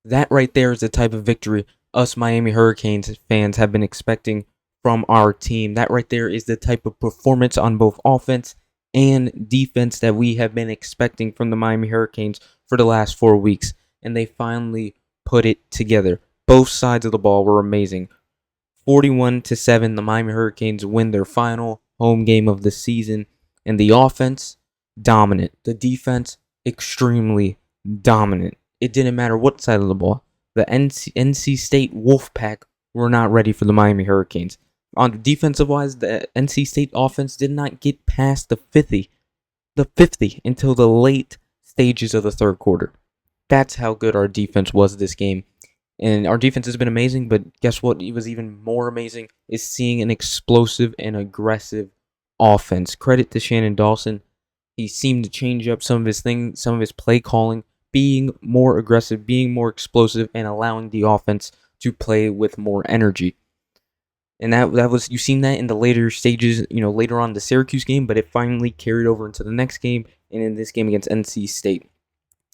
That right there is the type of victory us Miami Hurricanes fans have been expecting from our team. That right there is the type of performance on both offense and defense that we have been expecting from the Miami Hurricanes for the last 4 weeks. And they finally put it together. Both sides of the ball were amazing. 41-7, the Miami Hurricanes win their final home game of the season. And the offense, dominant. The defense, extremely dominant. It didn't matter what side of the ball. The NC State Wolfpack were not ready for the Miami Hurricanes. On the defensive wise, the NC State offense did not get past the 50 until the late stages of the third quarter. That's how good our defense was this game. And our defense has been amazing, but guess what? It was even more amazing is seeing an explosive and aggressive offense. Credit to Shannon Dawson. He seemed to change up some of his things, some of his play calling, being more aggressive, being more explosive, and allowing the offense to play with more energy. And that was, you've seen that in the later stages, later on in the Syracuse game, but it finally carried over into the next game and in this game against NC State.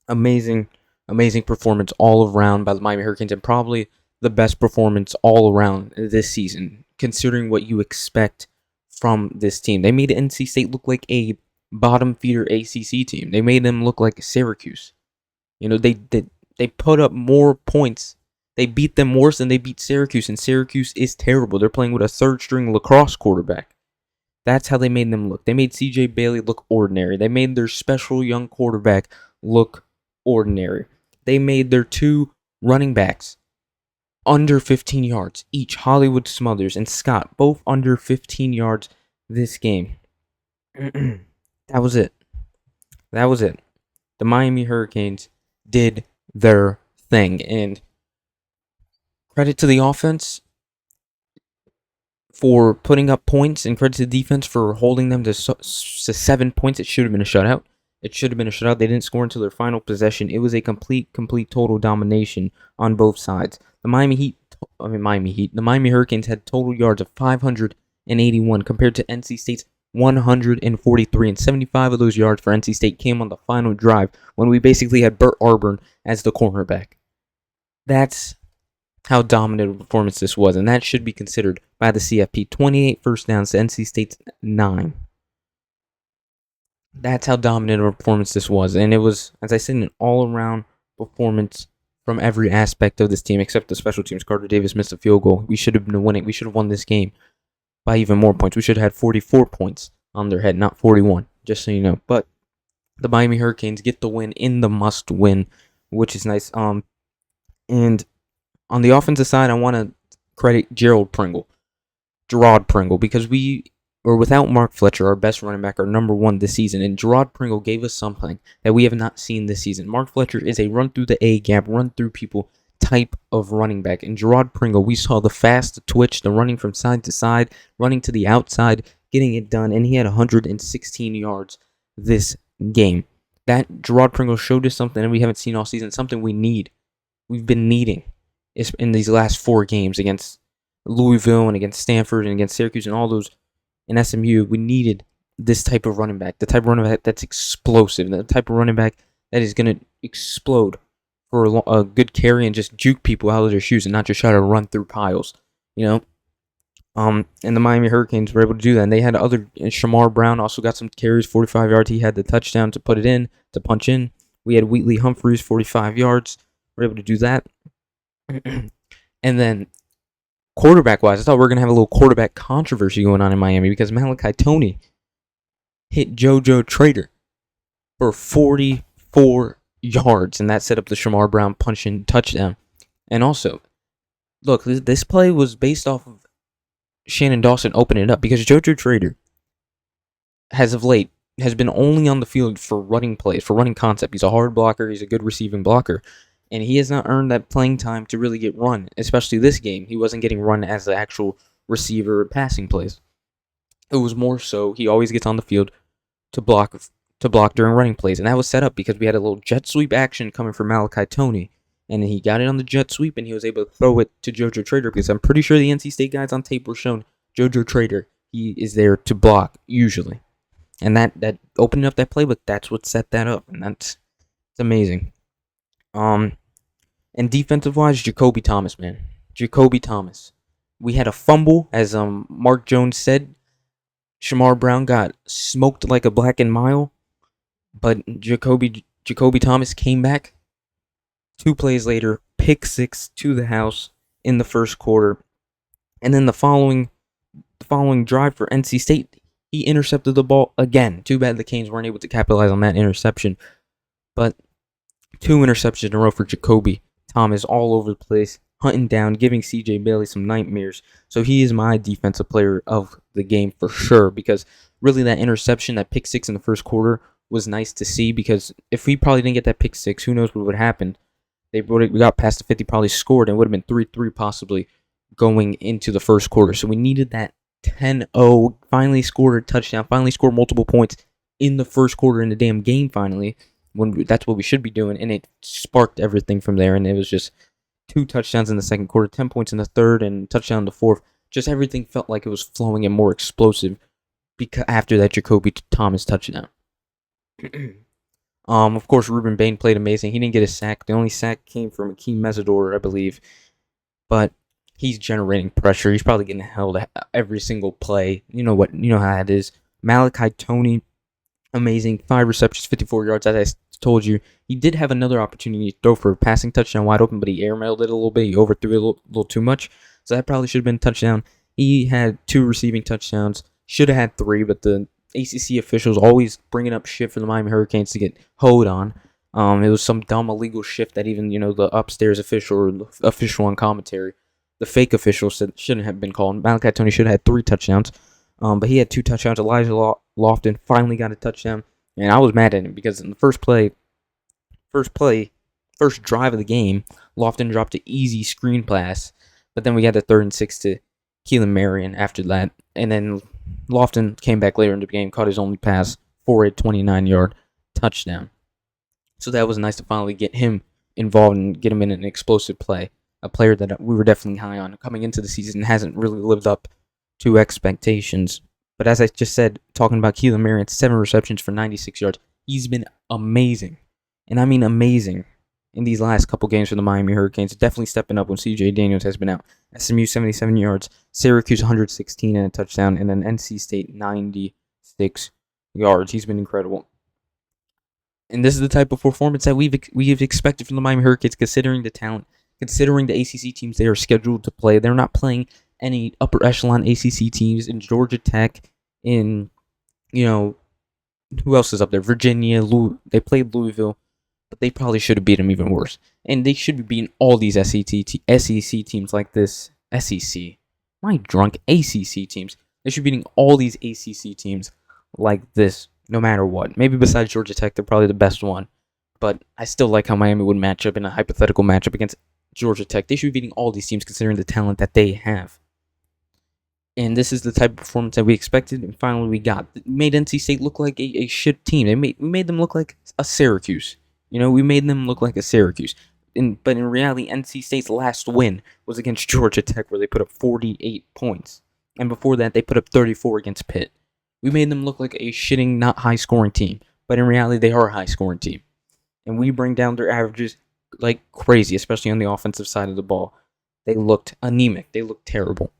Amazing, amazing performance all around by the Miami Hurricanes, and probably the best performance all around this season, considering what you expect from this team. They made NC State look like a bottom feeder ACC team. They made them look like Syracuse. They put up more points. They beat them worse than they beat Syracuse, and Syracuse is terrible. They're playing with a third-string lacrosse quarterback. That's how they made them look. They made CJ Bailey look ordinary. They made their special young quarterback look ordinary. They made their two running backs under 15 yards each. Hollywood Smothers and Scott, both under 15 yards this game. That was it. That was it. The Miami Hurricanes did their thing. And credit to the offense for putting up points, and credit to the defense for holding them to 7 points. It should have been a shutout. They didn't score until their final possession. It was a complete total domination on both sides. The Miami Hurricanes had total yards of 581 compared to NC State's 143, and 75 of those yards for NC State came on the final drive when we basically had Burt Arburn as the cornerback. That's how dominant a performance this was, and that should be considered by the CFP. 28 first downs to NC State's 9. That's how dominant a performance this was, and it was, as I said, an all-around performance from every aspect of this team except the special teams. Carter Davis missed a field goal. We should have been winning. We should have won this game by even more points. We should have had 44 points on their head, not 41, just so you know. But the Miami Hurricanes get the win in the must-win, which is nice. And on the offensive side, I want to credit Gerard Pringle, because we were without Mark Fletcher, our best running back, our number one this season, and Gerard Pringle gave us something that we have not seen this season. Mark Fletcher is a run through the A gap, run through people type of running back. And Gerard Pringle, we saw the fast twitch, the running from side to side, running to the outside, getting it done, and he had 116 yards this game. That Gerard Pringle showed us something that we haven't seen all season, something we need. We've been needing in these last 4 games against Louisville and against Stanford and against Syracuse and all those in SMU. We needed this type of running back, the type of running back that's explosive, the type of running back that is going to explode for a good carry and just juke people out of their shoes and not just try to run through piles, And the Miami Hurricanes were able to do that. And they had Shamar Brown also got some carries, 45 yards. He had the touchdown to put it in, to punch in. We had Wheatley Humphreys, 45 yards. We were able to do that. And then quarterback-wise, I thought we were going to have a little quarterback controversy going on in Miami because Malachi Toney hit JoJo Trader for 44 yards, and that set up the Shamar Brown punch-in touchdown. And also, look, this play was based off of Shannon Dawson opening it up because JoJo Trader, as of late, has been only on the field for running plays, for running concept. He's a hard blocker. He's a good receiving blocker. And he has not earned that playing time to really get run, especially this game. He wasn't getting run as the actual receiver passing plays. It was more so he always gets on the field to block during running plays. And that was set up because we had a little jet sweep action coming from Malachi Toney. And he got it on the jet sweep, and he was able to throw it to JoJo Trader because I'm pretty sure the NC State guys on tape were shown JoJo Trader. He is there to block, usually. And that opened up that playbook. That's what set that up, and it's amazing. And defensive-wise, Jacoby Thomas, man. Jacoby Thomas. We had a fumble, as Mark Jones said. Shamar Brown got smoked like a black and mile, but Jacoby Thomas came back 2 plays later, pick six to the house in the first quarter, and then the following drive for NC State, he intercepted the ball again. Too bad the Canes weren't able to capitalize on that interception, but 2 interceptions in a row for Jacoby Thomas all over the place, hunting down, giving CJ Bailey some nightmares. So he is my defensive player of the game for sure, because really that interception, that pick six in the first quarter, was nice to see, because if we probably didn't get that pick six, who knows what would happen. We got past the 50, probably scored, and it would have been 3-3 possibly going into the first quarter. So we needed that 10-0, finally scored a touchdown, finally scored multiple points in the first quarter in the damn game finally, when that's what we should be doing, and it sparked everything from there, and it was just 2 touchdowns in the second quarter, 10 points in the third, and touchdown in the fourth. Just everything felt like it was flowing and more explosive because after that Jacoby Thomas touchdown. Of course, Ruben Bain played amazing. He didn't get a sack. The only sack came from Akeem Mesidor, I believe. But he's generating pressure. He's probably getting held every single play. You know how that is. Malachi Toney, amazing. 5 receptions, 54 yards. As I told you, he did have another opportunity to throw for a passing touchdown wide open, but he airmailed it a little bit. He overthrew it a little too much. So that probably should have been a touchdown. He had 2 receiving touchdowns. Should have had 3, but the ACC officials always bringing up shit for the Miami Hurricanes to get hoed on. It was some dumb illegal shift that even the upstairs official or the official on commentary, the fake official, said shouldn't have been called. Malachi Toney should have had 3 touchdowns, but he had 2 touchdowns. Elijah Lofton finally got a touchdown, and I was mad at him because in the first drive of the game, Lofton dropped an easy screen pass, but then we got the 3rd and 6 to Keelan Marion after that, and then Lofton came back later in the game, caught his only pass for a 29-yard touchdown. So that was nice to finally get him involved and get him in an explosive play. A player that we were definitely high on coming into the season hasn't really lived up to expectations. But as I just said, talking about Keelan Marion, 7 receptions for 96 yards. He's been amazing. And I mean amazing in these last couple games for the Miami Hurricanes. Definitely stepping up when CJ Daniels has been out. SMU 77 yards, Syracuse 116 and a touchdown, and then NC State 96 yards. He's been incredible. And this is the type of performance that we've expected from the Miami Hurricanes, considering the talent, considering the ACC teams they are scheduled to play. They're not playing any upper echelon ACC teams in Georgia Tech, in, who else is up there? Virginia, they played Louisville, but they probably should have beat them even worse. And they should be beating all these SEC teams like this. SEC. Am I drunk? ACC teams. They should be beating all these ACC teams like this, no matter what. Maybe besides Georgia Tech, they're probably the best one. But I still like how Miami would match up in a hypothetical matchup against Georgia Tech. They should be beating all these teams considering the talent that they have. And this is the type of performance that we expected, and finally we got. It made NC State look like a shit team. We made them look like a Syracuse. We made them look like a Syracuse. But in reality, NC State's last win was against Georgia Tech, where they put up 48 points. And before that, they put up 34 against Pitt. We made them look like a shitting, not high-scoring team. But in reality, they are a high-scoring team. And we bring down their averages like crazy, especially on the offensive side of the ball. They looked anemic. They looked terrible.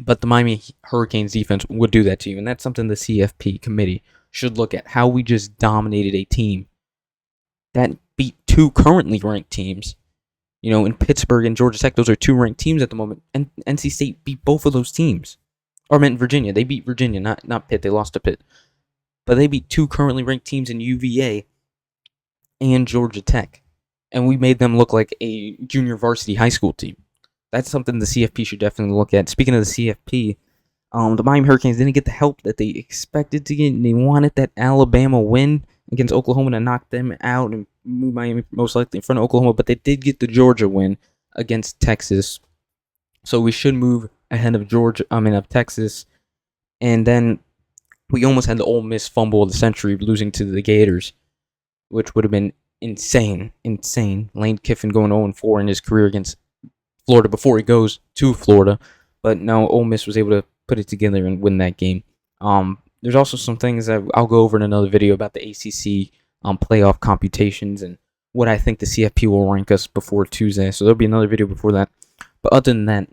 But the Miami Hurricanes defense would do that to you. And that's something the CFP committee should look at. How we just dominated a team that beat 2 currently ranked teams. In Pittsburgh and Georgia Tech, those are 2 ranked teams at the moment. And NC State beat both of those teams. Or I meant Virginia. They beat Virginia, not Pitt. They lost to Pitt. But they beat 2 currently ranked teams in UVA and Georgia Tech. And we made them look like a junior varsity high school team. That's something the CFP should definitely look at. Speaking of the CFP, the Miami Hurricanes didn't get the help that they expected to get. They wanted that Alabama win against Oklahoma to knock them out and move Miami most likely in front of Oklahoma, but they did get the Georgia win against Texas. So we should move ahead of Texas. And then we almost had the Ole Miss fumble of the century, losing to the Gators, which would have been insane. Lane Kiffin going 0-4 in his career against Florida before he goes to Florida. But no, Ole Miss was able to put it together and win that game. There's also some things that I'll go over in another video about the ACC playoff computations and what I think the CFP will rank us before Tuesday. So there'll be another video before that. But other than that,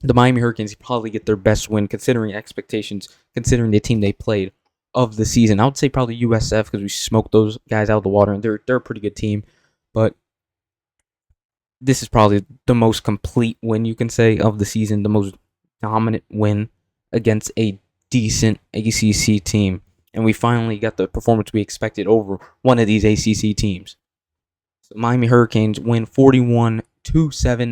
the Miami Hurricanes probably get their best win considering expectations, considering the team they played of the season. I would say probably USF because we smoked those guys out of the water, and they're a pretty good team. But this is probably the most complete win you can say of the season, the most dominant win against a decent ACC team. And we finally got the performance we expected over one of these ACC teams. So Miami Hurricanes win 41-7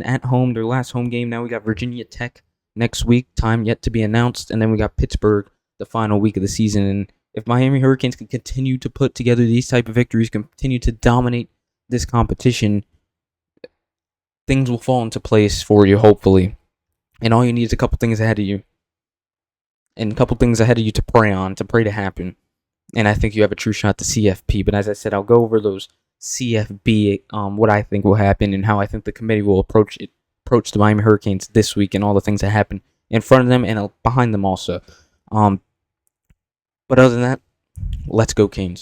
at home, their last home game. Now we got Virginia Tech next week, time yet to be announced. And then we got Pittsburgh the final week of the season. And if Miami Hurricanes can continue to put together these type of victories, continue to dominate this competition, things will fall into place for you, hopefully. And all you need is a couple things ahead of you. And a couple things ahead of you to pray on, to pray to happen. And I think you have a true shot to CFP. But as I said, I'll go over those CFB, what I think will happen and how I think the committee will approach the Miami Hurricanes this week and all the things that happen in front of them and behind them also. But other than that, let's go Canes.